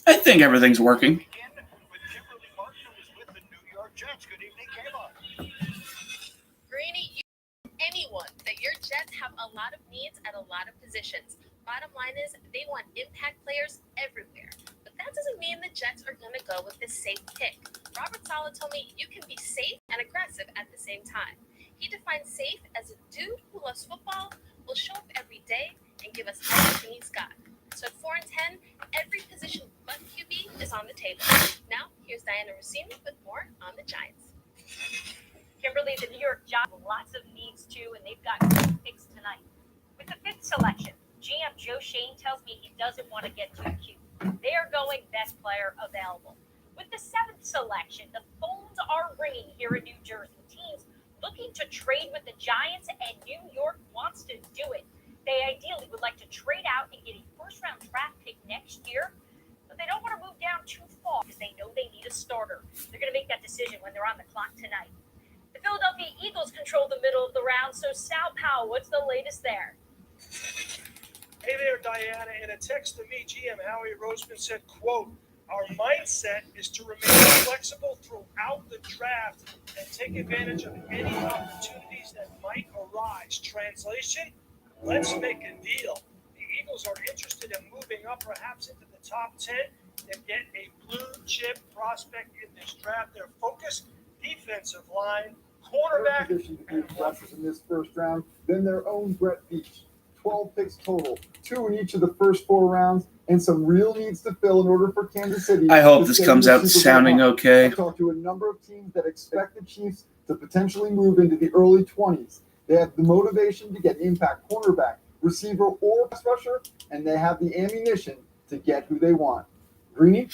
I think everything's working. Greeny, you anyone that your Jets have a lot of needs at a lot of positions. Bottom line is they want impact players everywhere. But that doesn't mean the Jets are going to go with the safe pick. Robert Saleh told me you can be safe and aggressive at the same time. He defines safe as a dude who loves football, will show up every day, and give us everything he's got. So at 4 and 10, every position but QB is on the table. Now, here's Diana Rossini with more on the Giants. Kimberly, the New York Giants have lots of needs too, and they've got good picks tonight. With the 5th selection, GM Joe Shane tells me he doesn't want to get too cute. They are going best player available. With the 7th selection, the phones are ringing here in New Jersey. Teams looking to trade with the Giants, and New York wants to do it. They ideally would like to trade out and get a first-round draft pick next year, but they don't want to move down too far because they know they need a starter. They're going to make that decision when they're on the clock tonight. The Philadelphia Eagles control the middle of the round, so Sal Powell, what's the latest there? Hey there, Diana. In a text to me, GM Howie Roseman said, quote, "Our mindset is to remain flexible throughout the draft and take advantage of any opportunities that might arise." Translation, let's make a deal. The Eagles are interested in moving up perhaps into the top 10 and get a blue chip prospect in this draft. Their focus, defensive line, cornerback, position to be aggressive in this first round than their own Brett Veach. 12 picks total, 2 in each of the first 4 rounds, and some real needs to fill in order for Kansas City. I hope this comes out sounding okay. I talked to a number of teams that expect the Chiefs to potentially move into the early 20s. They have the motivation to get impact cornerback, receiver, or pass rusher, and they have the ammunition to get who they want. Greeny?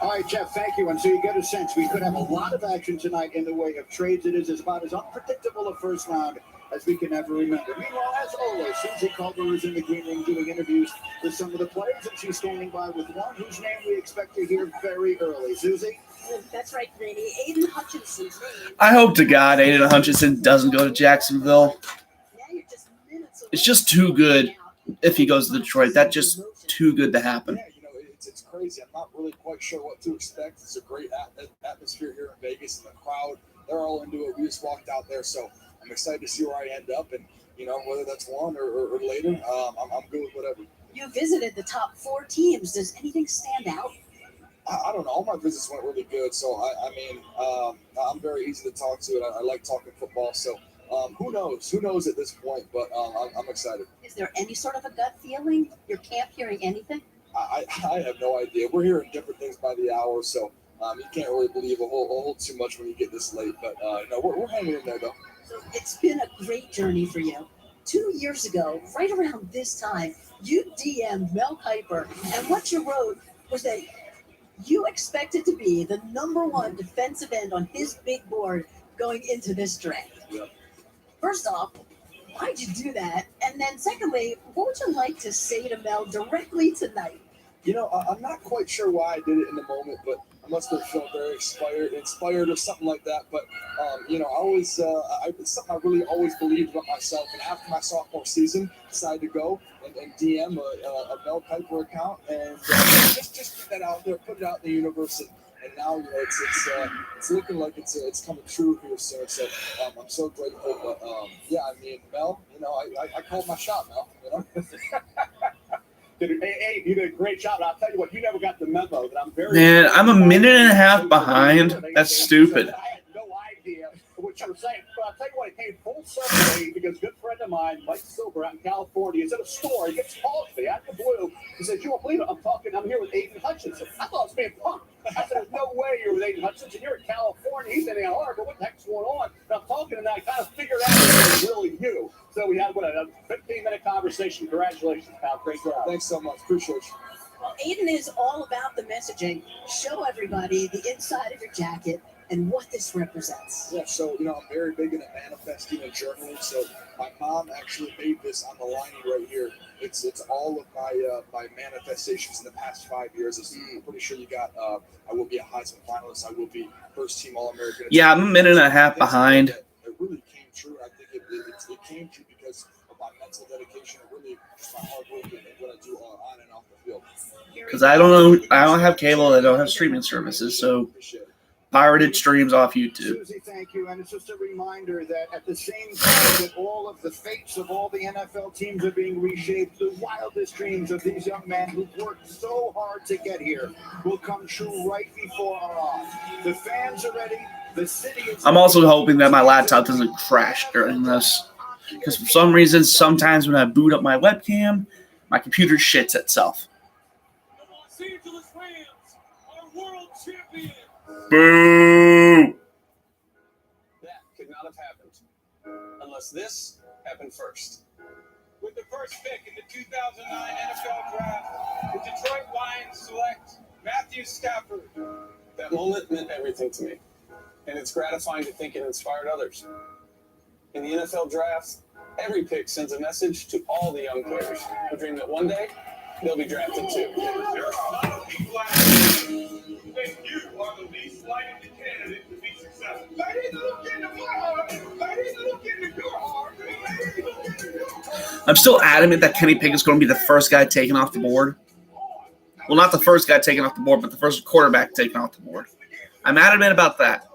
All right, Jeff, thank you. And so you get a sense we could have a lot of action tonight in the way of trades. It is about as unpredictable a first round as we can ever remember. Meanwhile, as always, Susie Culver is in the green room doing interviews with some of the players, and she's standing by with one whose name we expect to hear very early. Susie? That's right, Greeny. Aiden Hutchinson's name. I hope to God Aiden Hutchinson doesn't go to Jacksonville. Now you're just minutes away It's just too good if he goes to Detroit. That's just too good to happen. Yeah, it's crazy. I'm not really quite sure what to expect. It's a great atmosphere here in Vegas, and the crowd, they're all into it. We just walked out there, so I'm excited to see where I end up, and whether that's one or later, I'm good with whatever. You visited the top 4 teams. Does anything stand out? I don't know. All my visits went really good, so I'm very easy to talk to, and I like talking football. So who knows? Who knows at this point? But I'm excited. Is there any sort of a gut feeling? Your camp hearing anything? I have no idea. We're hearing different things by the hour, so you can't really believe a whole too much when you get this late. But we're hanging in there though. So it's been a great journey for you. 2 years ago, right around this time, you DM'd Mel Kiper, and what you wrote was that you expected to be the #1 defensive end on his big board going into this draft. Yep. First off, why'd you do that? And then secondly, what would you like to say to Mel directly tonight? I'm not quite sure why I did it in the moment, but I must have felt very inspired or something like that. But, I always, it's something I really always believed about myself. And after my sophomore season, decided to go and DM a Mel Kiper account and just put that out there, put it out in the universe. And now, it's looking like it's coming true here soon. So I'm so grateful. But, Mel, I called my shot, Mel, Hey, you did a great job. I'll tell you what, you never got the memo that I'm very. Man, I'm a minute and a half behind. That's stupid. I had no idea what you were saying, but I'll tell you what, it came full circle because a good friend of mine, Mike Silver, out in California, is at a store. He gets called to me out of the blue. He says, "You won't believe it. I'm here with Aiden Hutchinson." I thought I was being punked. I said, "There's no way you're with Aiden Hutchinson. You're in California. He's in Ann Arbor. What the heck's going on?" And I'm talking, and I kind of figured out it was really you. So we had a 15-minute conversation. Congratulations, pal. Great job. Thanks so much. Appreciate you. Well, Aiden is all about the messaging. Show everybody the inside of your jacket. and what this represents. Yeah, so I'm very big into manifesting and journaling. So my mom actually made this on the lining right here. It's all of my manifestations in the past 5 years. I'm pretty sure you got. I will be a Heisman finalist. I will be first team All-American. Yeah, I'm a minute and a half behind. It really came true. I think it came true because of my mental dedication and really just my hard work and what I do on and off the field. Because I don't have cable. I don't have streaming services, so Appreciate it. pirated streams off YouTube. Susie, thank you. And it's just a reminder that at the same time that all of the fates of all the NFL teams are being reshaped, the wildest dreams of these young men who've worked so hard to get here will come true right before our eyes. The fans are ready. The city is I'm also hoping that my laptop doesn't crash during this. Because for some reason, sometimes when I boot up my webcam, my computer shits itself. The Los Angeles Rams are world champions. Boo! That could not have happened unless this happened first. With the first pick in the 2009 NFL Draft, the Detroit Lions select Matthew Stafford. That moment meant everything to me, and it's gratifying to think it inspired others. In the NFL Draft, every pick sends a message to all the young players who dream that one day they'll be drafted too. There are a lot of people out there who think you are the least likely candidate to be successful. They need to look into my heart. They need to look into your heart. They need to look into your heart. I'm still adamant that Kenny Pickett's going to be the first guy taken off the board. Well, not the first guy taken off the board, but the first quarterback taken off the board. I'm adamant about that.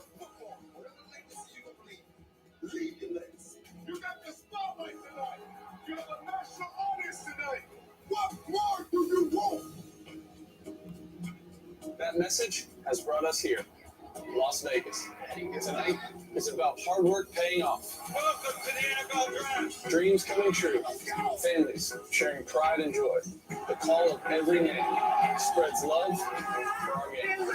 You got the spotlight tonight. You're the national audience tonight. What more do you want? That message has brought us here, Las Vegas. Tonight is about hard work paying off, Welcome to the NFL Draft. dreams coming true, families sharing pride and joy. The call of every name spreads love for our game.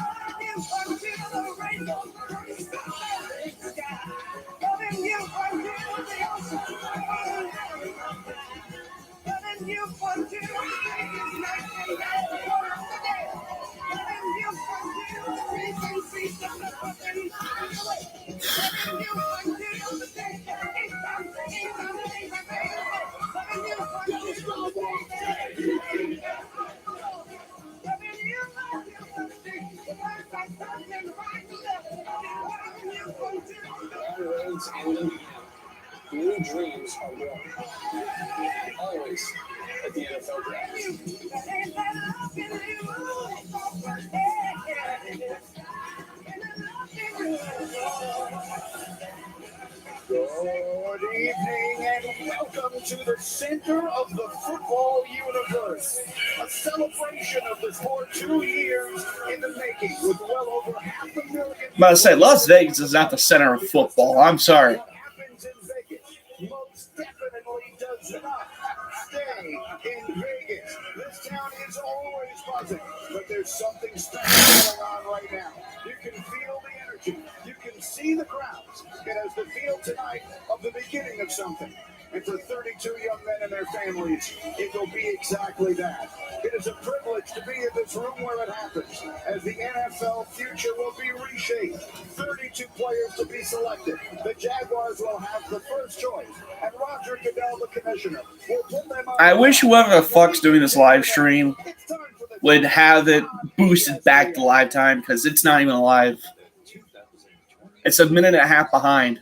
Long roads end in the end. New dreams are born. Always at the NFL Draft. Good evening and welcome to the center of the football universe. A celebration of the sport 2 years in the making with well over 500,000. I'm about to say, Las Vegas is not the center of football. I'm sorry. What happens in Vegas most definitely does not stay in Vegas. This town is always buzzing, but there's something special going on right now. You can feel the energy. You can see the crowds. It has the feel tonight of the beginning of something. And for 32 young men and their families, it will be exactly that. It is a privilege to be in this room where it happens, as the NFL future will be reshaped. 32 players to be selected. The Jaguars will have the first choice, and Roger Goodell, the commissioner, will put them on. I wish whoever the fuck's doing this live stream would have it boosted back to live time, because it's not even live. It's a minute and a half behind.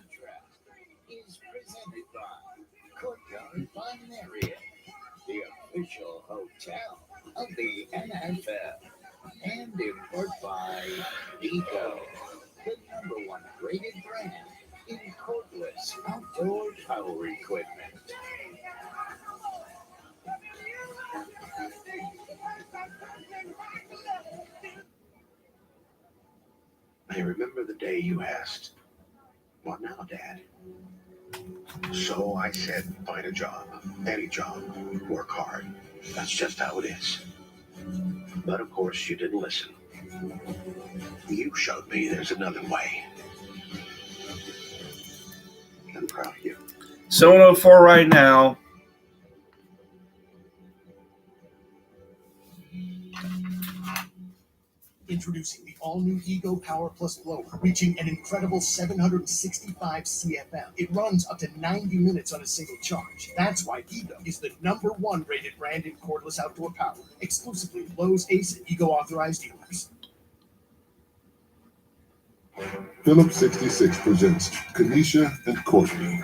Is presented by Courtyard by Marriott, the official hotel of the NFL, and in part by Vigo, the #1 rated brand in cordless outdoor power equipment. I remember the day you asked, "What now, Dad?" So I said, find a job, any job, work hard. That's just how it is. But of course, you didn't listen. You showed me there's another way. I'm proud of you. 7:04 right now. Introducing the all-new Ego Power Plus blower, reaching an incredible 765 CFM. It runs up to 90 minutes on a single charge. That's why Ego is the #1 rated brand in cordless outdoor power, exclusively at Lowe's, Ace, and Ego authorized dealers. Phillips 66 presents Kanisha and Courtney.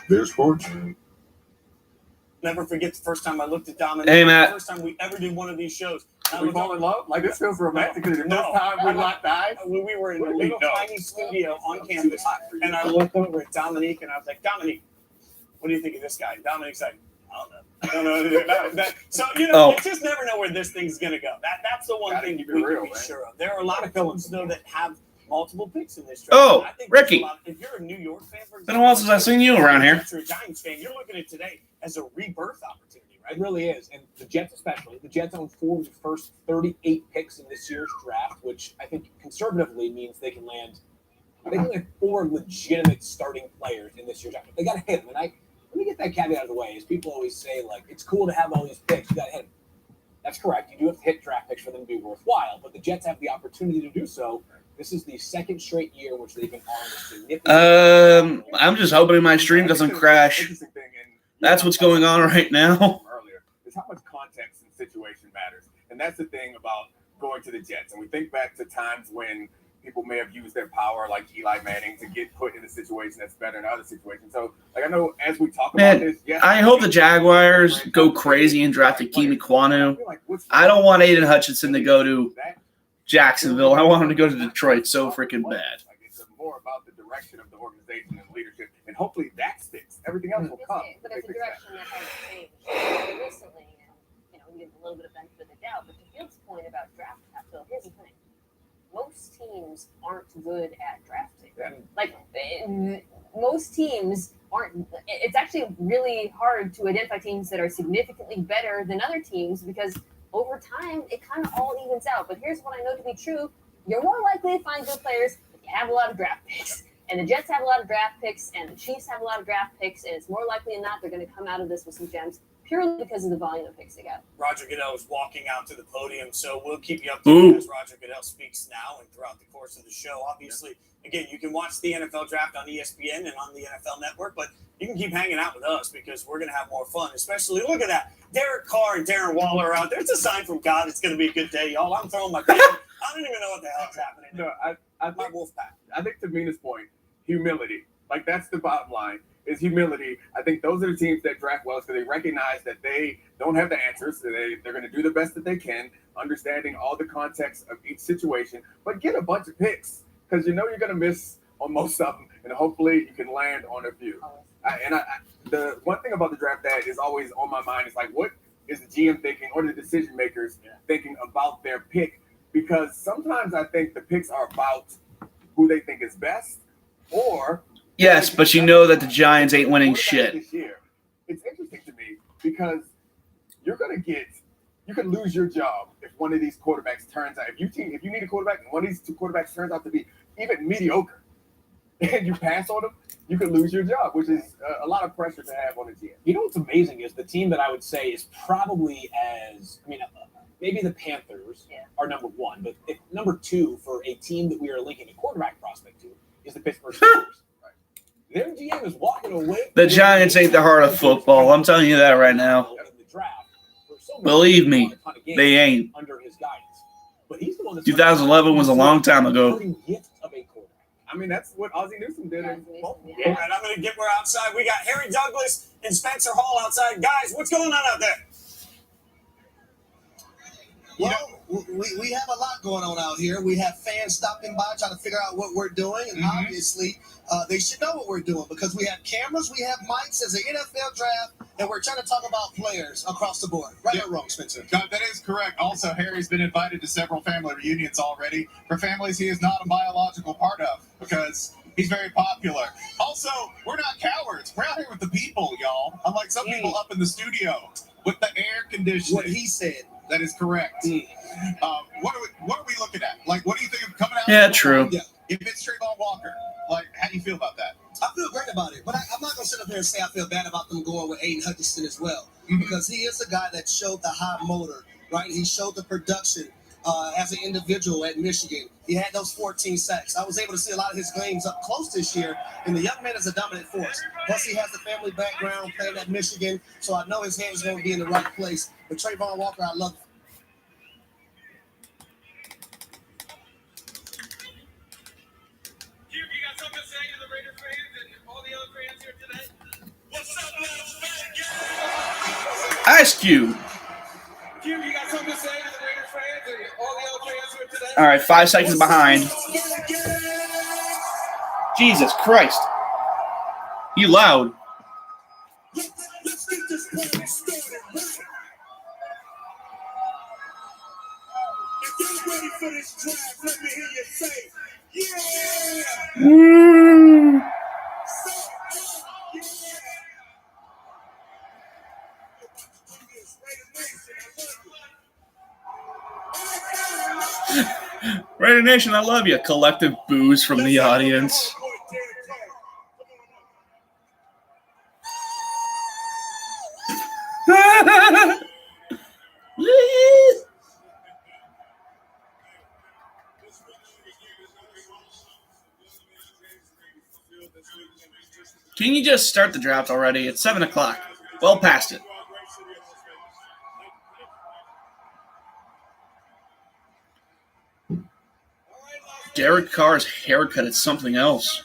Their sports. Never forget the first time I looked at Dominic. Hey, Matt. The first time we ever did one of these shows. We fall in love? Like, this feels romantic. The first time we locked eyes? When we were in a little tiny studio on campus, and I looked over at Dominique, and I was like, Dominique, what do you think of this guy? Dominique's like, I don't know. So, you know, you just never know where this thing's going to go. That's the one thing we can be sure of. There are a lot of villains, though, that have multiple picks in this draft. Oh, Ricky. If you're a New York fan, for Been a while since I've seen you around here. If you're a Giants fan, you're looking at today as a rebirth opportunity, right? It really is. And the Jets especially. The Jets own 4 of the first 38 picks in this year's draft, which I think conservatively means they can land 4 legitimate starting players in this year's draft. They got to hit them. And let me get that caveat out of the way. As people always say, like, it's cool to have all these picks. You got to hit them. That's correct. You do have to hit draft picks for them to be worthwhile. But the Jets have the opportunity to do so. This is the second straight year in which they've been on a significant. I'm just hoping my stream doesn't crash. That's what's going on right now. Earlier is how much context and situation matters, and that's the thing about going to the Jets. And we think back to times when people may have used their power, like Eli Manning, to get put in a situation that's better in other situations. So, like, I know as we talk about this, I hope the Jaguars go crazy and draft Akimi Kwanu. I don't want Aiden Hutchinson to go to Jacksonville. I want him to go to Detroit so freaking bad. Like, it's more about the direction of the organization and leadership, and hopefully that sticks. Everything else will come. But it's a direction that has changed recently, and you give a little bit of benefit of the doubt. But to Field's point about draft capital, here's the thing: most teams aren't good at drafting. Like most teams aren't. It's actually really hard to identify teams that are significantly better than other teams because over time, it kind of all evens out. But here's what I know to be true. You're more likely to find good players if you have a lot of draft picks. And the Jets have a lot of draft picks, and the Chiefs have a lot of draft picks, and it's more likely than not they're going to come out of this with some gems purely because of the volume of picks they got. Roger Goodell is walking out to the podium, so we'll keep you updated as Roger Goodell speaks now and throughout the course of the show. Obviously, again, you can watch the NFL Draft on ESPN and on the NFL Network, but you can keep hanging out with us because we're going to have more fun, especially, look at that. Derek Carr and Darren Waller are out there. It's a sign from God. It's going to be a good day, y'all. I'm throwing my band. I don't even know what the hell is happening. No, my Wolfpack. I think to Mina's point, humility. Like, that's the bottom line, is humility. I think those are the teams that draft well because they recognize that they don't have the answers. So they're going to do the best that they can, understanding all the context of each situation, but get a bunch of picks because you're going to miss on most of them, and hopefully you can land on a few. The one thing about the draft that is always on my mind is, like, what is the GM thinking or the decision makers thinking about their pick? Because sometimes I think the picks are about who they think is best or – Yes, but you know that the Giants ain't winning shit. This year. It's interesting to me because you're going to you could lose your job if one of these quarterbacks turns out – if you need a quarterback and one of these 2 quarterbacks turns out to be even mediocre and you pass on them, you could lose your job, which is a lot of pressure to have on a GM. You know what's amazing is the team that I would say is probably maybe the Panthers are number 1, but if number 2 for a team that we are linking a quarterback prospect to is the Pittsburgh Steelers. Their GM is walking away. The Giants ain't the heart of football. I'm telling you that right now. Believe me, they ain't. Under his guidance. But he's the one 2011 was a long time ago. I mean, that's what Ozzie Newsome did. All right, I'm going to get we're outside. We got Harry Douglas and Spencer Hall outside. Guys, what's going on out there? Well, we have a lot going on out here. We have fans stopping by trying to figure out what we're doing, and obviously they should know what we're doing because we have cameras, we have mics as an NFL draft, and we're trying to talk about players across the board. Right or wrong, Spencer? That is correct. Also, Harry's been invited to several family reunions already for families he is not a biological part of because he's very popular. Also, we're not cowards. We're out here with the people, y'all. Unlike some people up in the studio with the air conditioning. What he said. That is correct. What are we looking at? Like, what do you think of coming out? Yeah, true. Yeah. If it's Trayvon Walker, like, how do you feel about that? I feel great about it, but I'm not going to sit up here and say I feel bad about them going with Aiden Hutchinson as well, because he is a guy that showed the high motor, right? He showed the production as an individual at Michigan. He had those 14 sacks. I was able to see a lot of his games up close this year, and the young man is a dominant force. Plus, he has the family background playing at Michigan, so I know his head is going to be in the right place. But Trayvon Walker, I love. Ice Cube. All right, 5 seconds behind. Jesus Christ. You loud. Woo. Raider Nation, I love you. Collective boos from the audience. Can you just start the draft already? It's 7 o'clock. Well past it. Derek Carr's haircut is something else.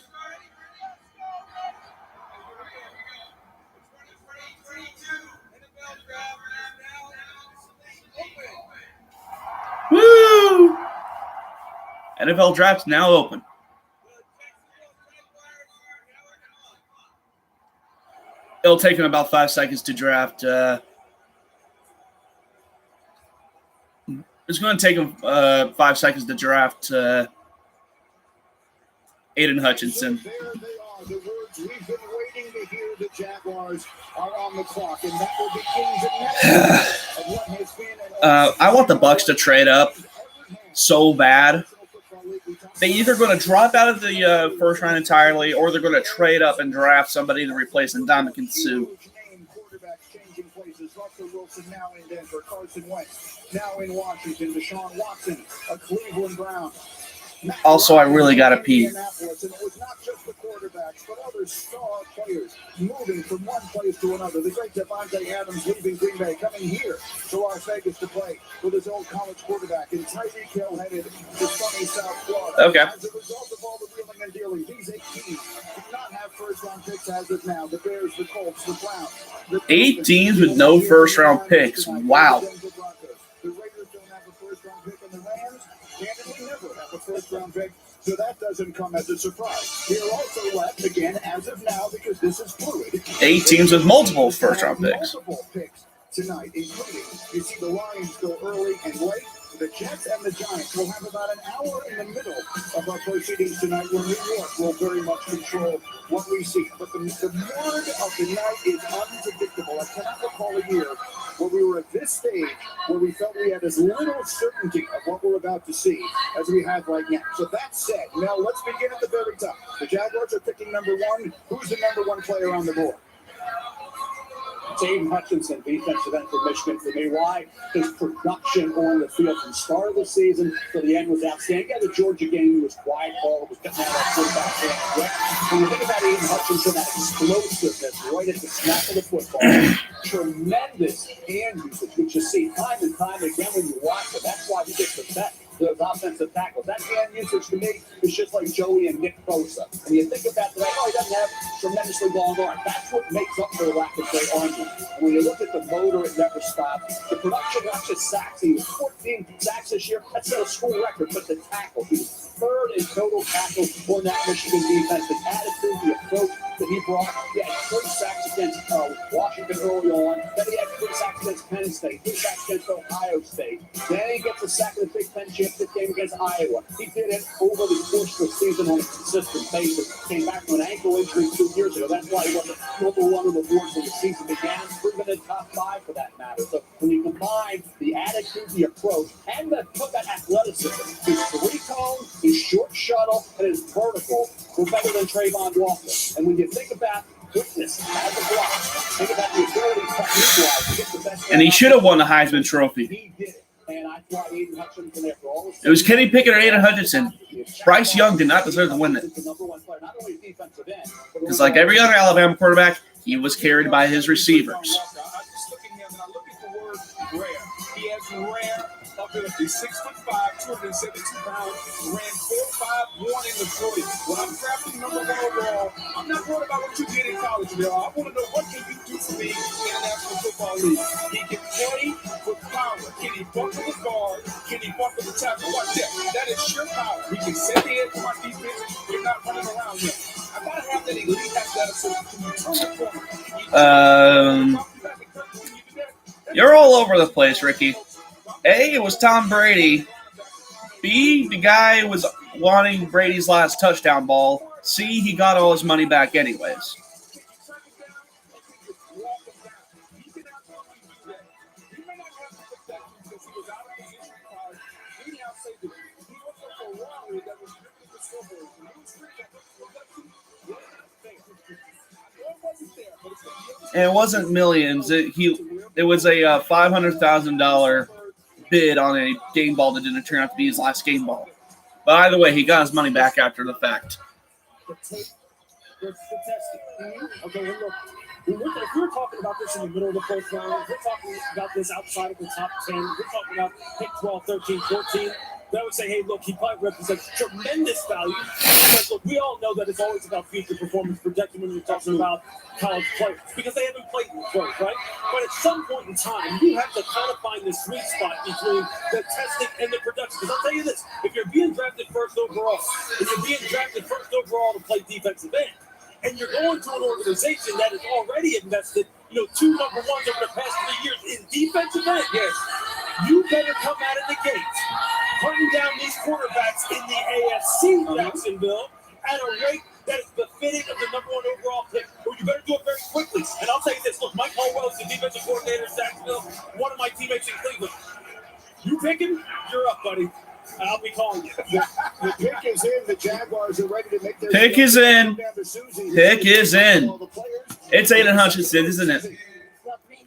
Woo! NFL draft's now open. It'll take him about 5 seconds to draft. It's going to take him 5 seconds to draft Aiden Hutchinson. There they are, the words we've been waiting to hear. The Jaguars are on the clock, and that will be ins and outs of what has been I want the Bucs to trade up so bad. They're either going to drop out of the first round entirely, or they're going to trade up and draft somebody to replace Ndamukong Suh. quarterbacks changing places. Russell Wilson now in Denver, Carson Wentz now in Washington, Deshaun Watson, a Cleveland Brown. Also, I really got to pee. And it was not just the quarterbacks, but other star players moving from one place to another. The great Devontae Adams leaving Green Bay, coming here to Las Vegas to play with his old college quarterback, and Tyreek Hill headed to sunny South Florida. Okay. As a result of all the wheeling and dealing, these 8 teams do not have first-round picks as of now. The Bears, the Colts, the Browns. 8 teams with no first-round picks. Wow. The Raiders don't have a first-round pick, and the Rams candidly never have a first-round pick, so that doesn't come as a surprise. We are also left, again, as of now, because this is fluid. 8 teams with multiple first-round picks. Multiple picks tonight, including, you see the Lions go early and late. The Jets and the Giants will have about an hour in the middle of our proceedings tonight, where New York will very much control what we see. But the word of the night is unpredictable. I cannot recall a year where we were at this stage where we felt we had as little certainty of what we're about to see as we have right now. So that said, Mel, let's begin at the very top. The Jaguars are picking number 1. Who's the number 1 player on the board? Aiden Hutchinson, defensive end for Michigan. For me, why? His production on the field from the start of the season to the end was outstanding. Yeah, the Georgia game, he was quiet. Ball was getting out of that quarterback. When you think about Aiden Hutchinson, that explosiveness right at the snap of the football, tremendous hand usage, which you see time and time again when you watch it. That's why he gets the bet. Those offensive tackles. That hand usage to me is just like Joey and Nick Bosa. And you think about that, he doesn't have tremendously long arms. That's what makes up for the lack of great arm. And when you look at the motor, it never stops. The production, not just sacks. He was 14 sacks this year. That's not a school record, but the tackle. He was 3rd in total tackles on that Michigan defense. The attitude, the approach that he brought. He had 3 sacks against Washington early on. Then he had 3 sacks against Penn State, 3 sacks against Ohio State. Then he gets a sack in the Big Ten championship game against Iowa. He did it over the course of the season on a consistent basis. Came back from an ankle injury 2 years ago. That's why he wasn't number 1 on the board when the season began. Proven in top 5 for that matter. So when you combine the attitude, the approach, and that athleticism, his 3-cone, his short shuttle, and his vertical were better than Trayvon Walker. And when you think about quickness as a block, think about the ability technique-wise to get the best. And he should have won the Heisman Trophy. He did it. And I why Aiden Hutchinson, after all this, It was Kenny Pickett or Aiden Hutchinson. Bryce Young did not deserve to win it. Because like every other Alabama quarterback, he was carried by his receivers. I just look at him and I look at the word rare. He has rare ability. 6'5", 272 pounds, ran 4.51 in the 40. When I'm drafting number 1 overall, I'm not worried about what you did in college, Bill. I want to know what can you do for me in the National Football League. He can play with power. Can he buckle the guard? Can he buckle the tackle? Watch that. That is sheer power. He can set the edge of my defense. You're not running around him. I gotta have that elite athleticism. Can you turn the corner? You're all over the place, Ricky. A, it was Tom Brady. B, the guy was wanting Brady's last touchdown ball. C, he got all his money back anyways. And it wasn't millions. It was a $500,000 bid on a game ball that didn't turn out to be his last game ball. But either way, he got his money back after the fact. Okay, and look, if we're talking about this in the middle of the first round, if we're talking about this outside of the top 10, if we're talking about pick 12, 13, 14, I would say, hey, look, he probably represents tremendous value. But look, we all know that it's always about future performance projection when you're talking about college players because they haven't played before, right? But at some point in time, you have to kind of find the sweet spot between the testing and the production. Because I'll tell you this, if you're being drafted first overall, to play defensive end, and you're going to an organization that has already invested, 2 number ones over the past 3 years in defensive end, yes, you better come out of the gates hunting down these quarterbacks in the AFC, Jacksonville, at a rate that is befitting of the number 1 overall pick. Or you better do it very quickly. And I'll tell you this, look, Mike Holwell is the defensive coordinator in Jacksonville, one of my teammates in Cleveland. You pick him, you're up, buddy. I'll be calling you. The pick is in. The Jaguars are ready to make their Pick is in. Pick is in. It's Aiden Hutchinson, isn't it?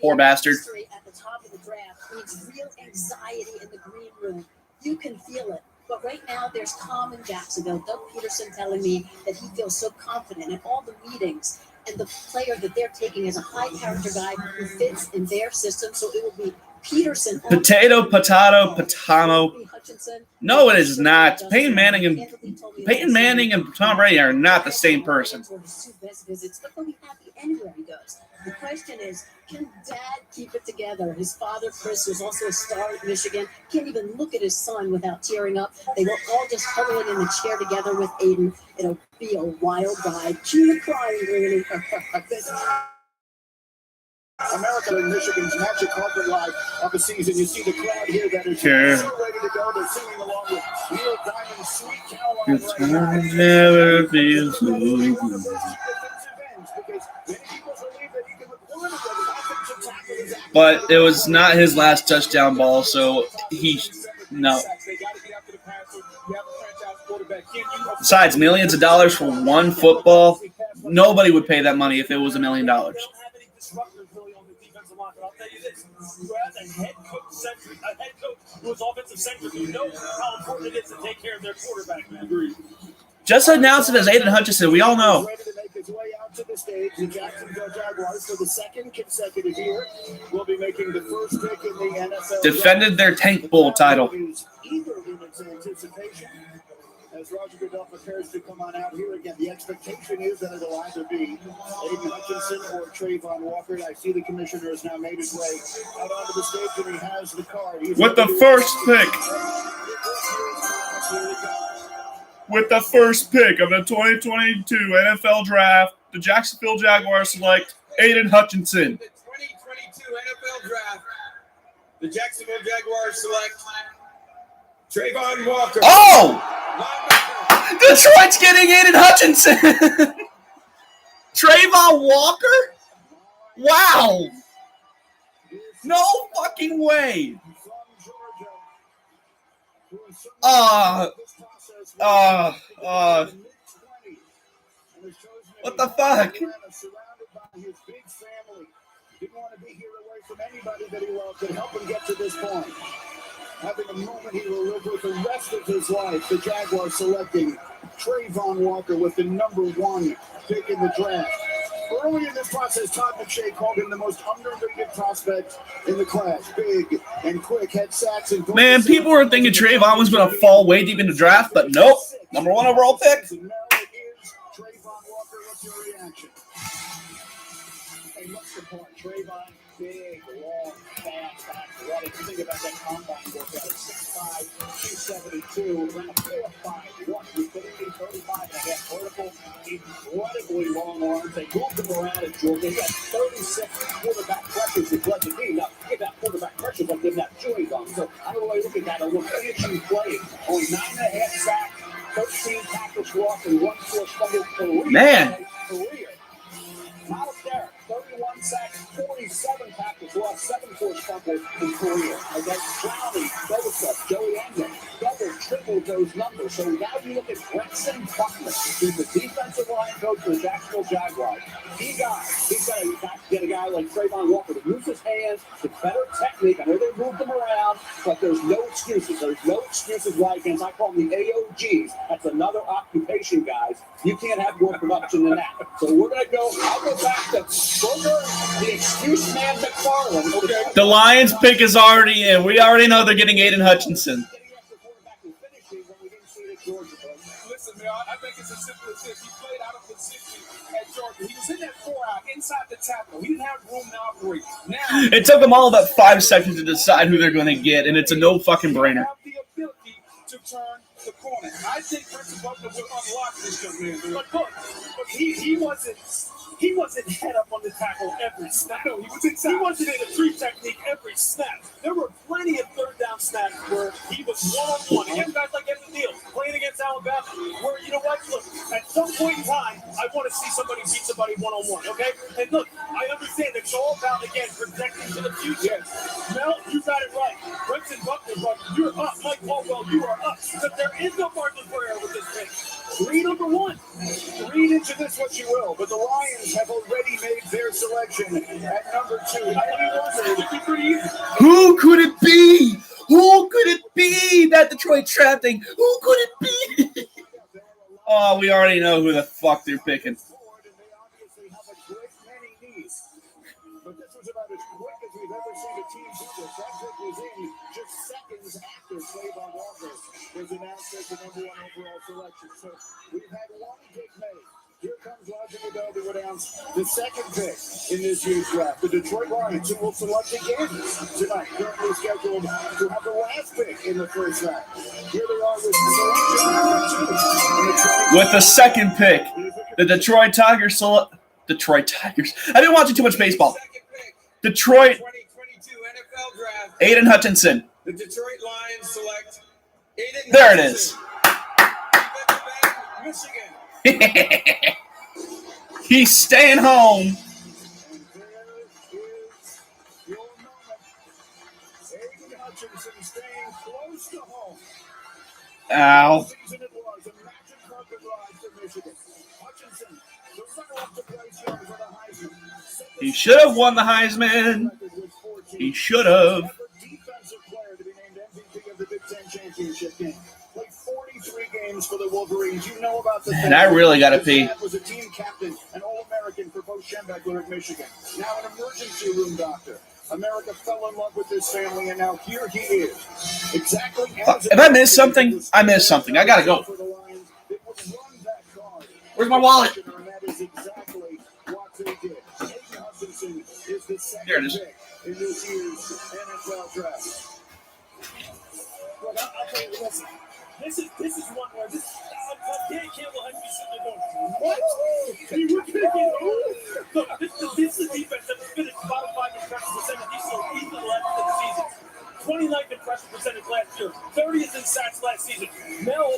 Poor bastard. At the top of the draft needs real anxiety in the green room. You can feel it. But right now, there's calm in Jacksonville. Doug Peterson telling me that he feels so confident in all the meetings and the player that they're taking as a high-character guy who fits in their system. So it will be Peterson. Potato. No, it is not. Peyton Manning and Tom Brady are not the same person. But be happy anywhere he goes. The question is, can Dad keep it together? His father, Chris, was also a star at Michigan, can't even look at his son without tearing up. They were all just huddling in the chair together with Aiden. It'll be a wild ride. Cue the crying, really. America and Michigan's magic carpet ride of the season. You see the crowd here that is Sure. so ready to go. They're singing along with Neil Diamond's Sweet Caroline. It's gonna never be so good. But it was not his last touchdown ball, so no. Besides, millions of dollars for one football, nobody would pay that money if it was $1 million. I'll tell you this, you have a head coach who is offensive centric, who knows how important it is to take care of their quarterback, man. Agreed. Just announce it as Aiden Hutchinson. We all know. Ready to make his way out to the stage. The Jacksonville Jaguars, for the second consecutive year, will be making the first pick in the NFL. Defended their Tank Bowl title. Either in its anticipation, as Roger Goodell prepares to come on out here again. The expectation is that it'll either be Aiden Hutchinson or Trayvon Walker. I see the commissioner has now made his way out onto the stage, and he has the card. With the first pick. With the first pick of the 2022 NFL Draft, the Jacksonville Jaguars select Aiden Hutchinson. The 2022 NFL Draft, the Jacksonville Jaguars select Trayvon Walker. Oh! Detroit's getting Aiden Hutchinson. Trayvon Walker? Wow. No fucking way. What the fuck? Surrounded by his big family. Didn't want to be here away from anybody that he loved to help him get to this point. having a moment he will live with the rest of his life. The Jaguars selecting Trayvon Walker with the number 1 pick in the draft. Early in this process, Todd McShay called him the most underrated prospect in the class. Big and quick, had sacks and goals. Man, people were thinking Trayvon was going to fall way deep in the draft, but nope. Number 1 overall pick. Now it is Trayvon Walker. What's your reaction? Hey, what's the point? Trayvon, big, long, fast, athletic. You think about that combine workout at 6'5", 272, ran a 4.51. He put in 35 and a half vertical. Incredibly long arms. They moved him around at Georgia. They got 36 quarterback pressures with Blessed King. Now, give that quarterback pressure, but give that chewing gum. So I don't really look at that. I look finishing play. Only 9.5 sacks, 13 tackles for loss, and 1 forced fumble career. Man. Career. Miles Garrett, 31 sacks, 47 tackles, lost 7 forced fumbles in career. Okay, Clowney, Bosa, Joey England, double, triple those numbers. So now you look at Brenton Butler, who's the defensive line coach for the Jacksonville Jaguars. He's got to get a guy like Trayvon Walker to use his hands, to better technique. I know they moved him around, but there's no excuses. There's no excuses why against, I call them the AOGs. That's another occupation, guys. You can't have more production than that. So we're going to go, I'll go back to Booger, the excuse man McFarland. Okay. The Lions pick is already in. We already know they're getting Aiden Hutchinson. Listen, man, I think it's as simple as this. He played out of position at Georgia. He was in that 4-out inside the tackle. He didn't have room to operate. Now It took them all about 5 seconds to decide who they're going to get, and it's a no fucking brainer. have the ability to turn the corner. I think Brenton Butler will unlock this young man. But look, he wasn't head up on the tackle every snap. No, he was inside. He wasn't in a tree technique every snap. There were plenty of third down snaps where he was one-on-one. Against guys like Evan Neal, playing against Alabama, where, you know what, look, at some point in time, I want to see somebody beat somebody one-on-one, okay? And look, I understand it's all about, again, projecting to the future. Mel, you got it right. Brenton Butler, you're up. Mike Caldwell, you are up. But there is no margin for error with this pick. Read number 1. Read into this what you will, but the Lions have already made their selection at number 2. It'd be pretty easy. Who could it be? Who could it be? That Detroit trap thing. Who could it be? Oh, we already know who the fuck they're picking. But this was about as quick as we've ever seen a team do this. That pick was in just seconds after Trayvon Walker was announced as the number 1 overall selection. So we've had 1 pick made. Here comes Roger Goodell to announce the second pick in this year's draft. The Detroit Lions, who will select again tonight, currently scheduled to have the last pick in the first round. Here they are with selection number 2. With the second pick, the Detroit Tigers Detroit Tigers. I've been watching too much baseball. Detroit. 2022 NFL Draft. Aiden Hutchinson. The Detroit Lions select Aiden There it is. Michigan. He's staying home. Aiden Hutchinson staying close to home. Ow. Season it was a magic carpet ride for Michigan. Hutchinson, the runner-up to Bryce Young for the Heisman. He should have won the Heisman. He should have. Defensive player to be named MVP of the Big Ten championship game. Played 43 games for the Wolverines. You know about the And I really got to pee. His dad was a team captain, an All-American for Bo Schembechler at Michigan. Now an emergency room doctor. America fell in love with this family, and now here he is. Exactly as If I missed something, I missed something. I got to go. Where's my wallet? And that is exactly what they did. Aiden Hutchinson is the Here it second is. pick in this year's NFL draft. Look, I'll tell you, listen. This is one where Dan Campbell has to be sitting there going, what? You were picking who? Look, this is a defense that was finished bottom 5 in pressure percentage. He's so easily left in the season. 29th in pressure percentage last year. 30th in sacks last season. Mel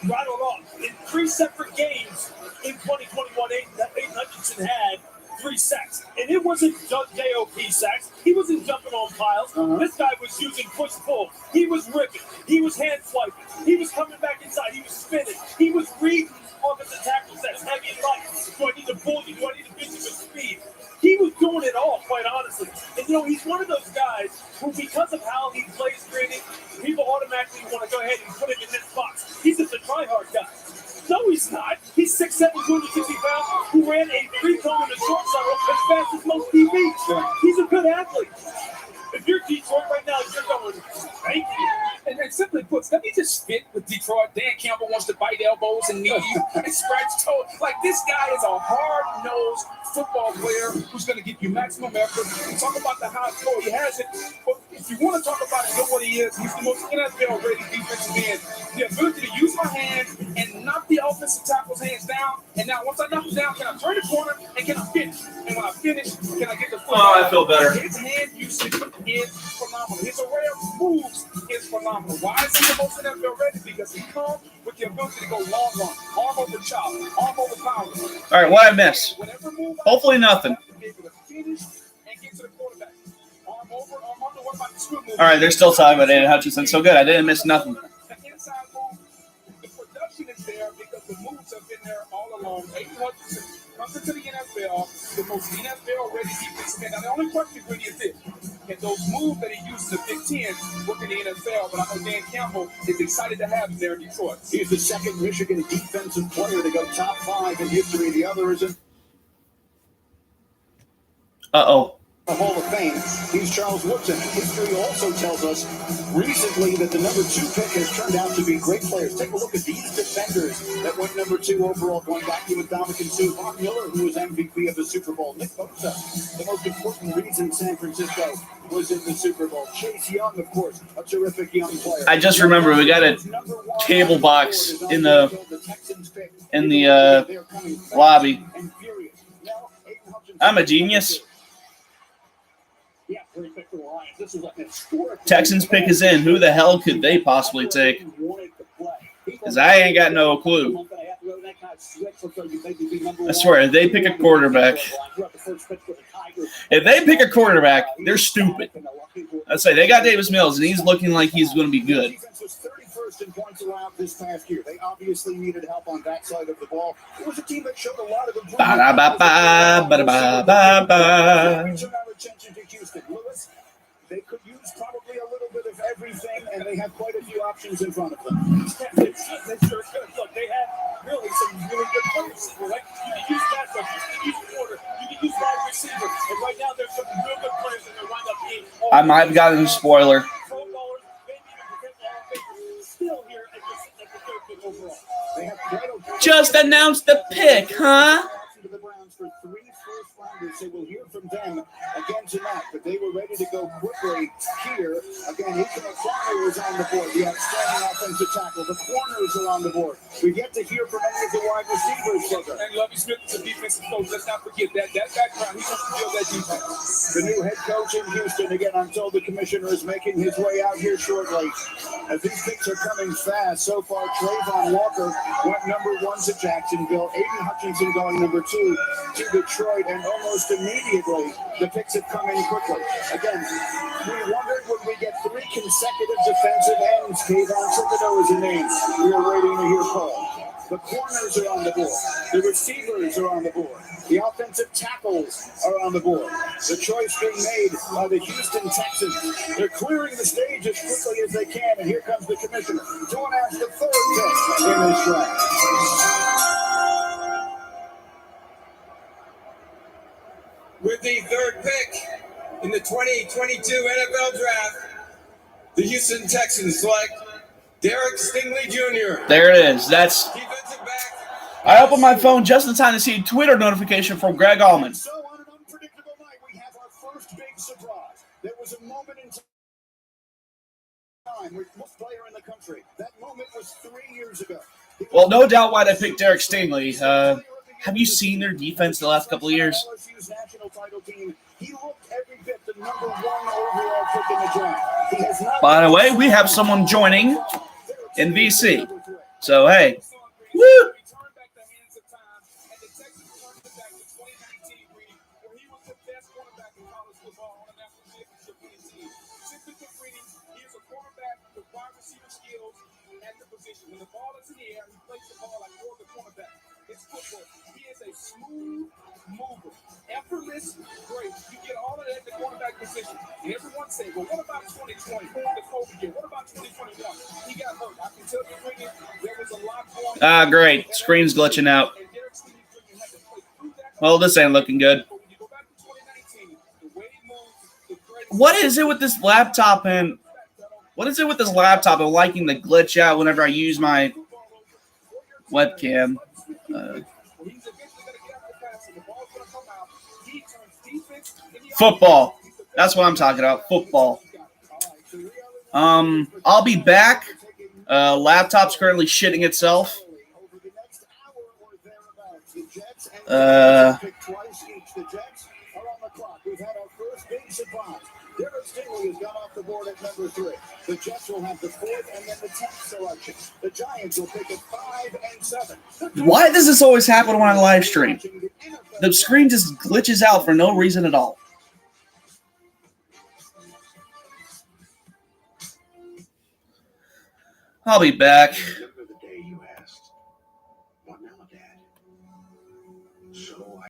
rattled off. In 3 separate games in 2021, Aiden Hutchinson had 3 sacks. And it wasn't just JOP sacks. He wasn't jumping on piles. This guy was using push-pull. He was ripping. He was hand swiping. He was coming back inside. He was spinning. He was reading offensive tackle sets, heavy and light. Do I need to pull you? Do I need to beat you with speed? He was doing it all, quite honestly. And, he's one of those guys who, because of how he plays, Brady, people does. No, he's not. He's 6'7", 260 pounds, who ran a 3-cone in the short circle as fast as most DBs. He's a good athlete. If you're Detroit right now, you're going, thank you. And then simply put, let me just fit with Detroit. Dan Campbell wants to bite elbows and knees and scratch toes. Like, this guy is a hard-nosed football player who's going to give you maximum effort. We talk about the high score. He has it. But if you want to talk about it, know what he is. He's the most NFL-ready defensive end. The ability to use my hand and knock the offensive tackle's hands down. And now, once I knock him down, can I turn the corner and can I finish? And when I finish, can I get the foot? Oh, I feel better. His hand usage is phenomenal. His array of moves is phenomenal. Why is he the most NFL ready? Because he comes with the ability to go long run, arm over chop, arm over power. All right, what I miss? Hopefully nothing. All right, they're still talking about Aiden Hutchinson. So good. I didn't miss nothing. The production is there because the moves have been there all along. Aiden Hutchinson comes into the NFL, the most NFL-ready defensive end. Now, the only question really is this. Can those moves that he uses at Big Ten work in the NFL? But I know Dan Campbell is excited to have him there in Detroit. He's the second Michigan defensive player to go top 5 in history. The other is in Uh-oh. the Hall of Fame. He's Charles Woodson. History also tells us recently that the number 2 pick has turned out to be great players. Take a look at these defenders that went number 2 overall, going back to Dominican Sue. Mark Miller, who was MVP of the Super Bowl. Nick Bosa, the most important reason San Francisco was in the Super Bowl. Chase Young, of course, a terrific young player. I just remember we got a cable box in the lobby. I'm a genius. Yeah, great pick for the Lions. This is like an historic. Texans pick is in. Who the hell could they possibly take? Because I ain't got no clue. I swear, if they pick a quarterback, they're stupid. I say they got Davis Mills, and he's looking like he's going to be good. First in points allowed this past year. They obviously needed help on that side of the ball. It was a team that showed a lot of improvement. Turn our attention to Houston. Lewis, they could use probably a little bit of everything, and they have quite a few options in front of them. They sure could. Look, they have really some really good players. Right? You can use pass rush, you can use quarter, you can use wide receiver. And right now, there's some real good players in their lineup game. I might have gotten a spoiler. Still here at the third pick overall. They have Just announced the pick, huh? to the Browns for 3 first-rounders, so we'll hear from them again tonight. But they were ready to go quickly here. Again, Ethan O'Connor is on the board, the outstanding offensive tackle. The corners are on the board. We get to hear from any of the wide receivers, Booker. And Lovie Smith is a defensive coach. Let's not forget that background. He wants to build that defense. The new head coach in Houston. Again, I'm told the commissioner is making his way out here shortly. As these picks are coming fast, so far Trayvon Walker went number 1 to Jacksonville. Aiden Hutchinson going number 2 to Detroit, and almost immediately the picks have come in quickly. Again, we wondered would we get 3 consecutive defensive ends. Kayvon Thibodeau is a name we are waiting to hear called. The corners are on the board. The receivers are on the board. The offensive tackles are on the board. The choice being made by the Houston Texans. They're clearing the stage as quickly as they can, and here comes the commissioner to announce the 3rd pick in this draft. With the 3rd pick in the 2022 NFL Draft, the Houston Texans select Derek Stingley Jr. There it is. That's. I opened my phone just in time to see a Twitter notification from Greg Allman. So on an unpredictable night, we have our first big surprise. There was a moment in time with most player in the country. That moment was 3 years ago. Well, no doubt why they picked Derek Stingley. Have you seen their defense the last couple of years? LSU's national title team. He looked every bit the number 1 overall pick in the draft. He has not. By the way, we have someone joining in VC. So, hey. Woo! When the ball is in the air, he plays the ball like more of the cornerback. It's football. He is a smooth mover. Effortless, great. You get all of that at the cornerback position. And everyone say, well, what about 2020? The COVID year. What about 2021? He got hurt. I can tell you, there was a lot going Ah, great. Screen's glitching out. Well, this ain't looking good. What is it with this laptop and liking the glitch out whenever I use my webcam? Football. That's what I'm talking about. Football. I'll be back. Laptop's currently shitting itself. Derek Stingley has gone off the board at number 3. The Jets will have the 4th and then the 10th selection. The Giants will pick at 5 and 7. Why does this always happen when I live stream? The screen just glitches out for no reason at all. I'll be back.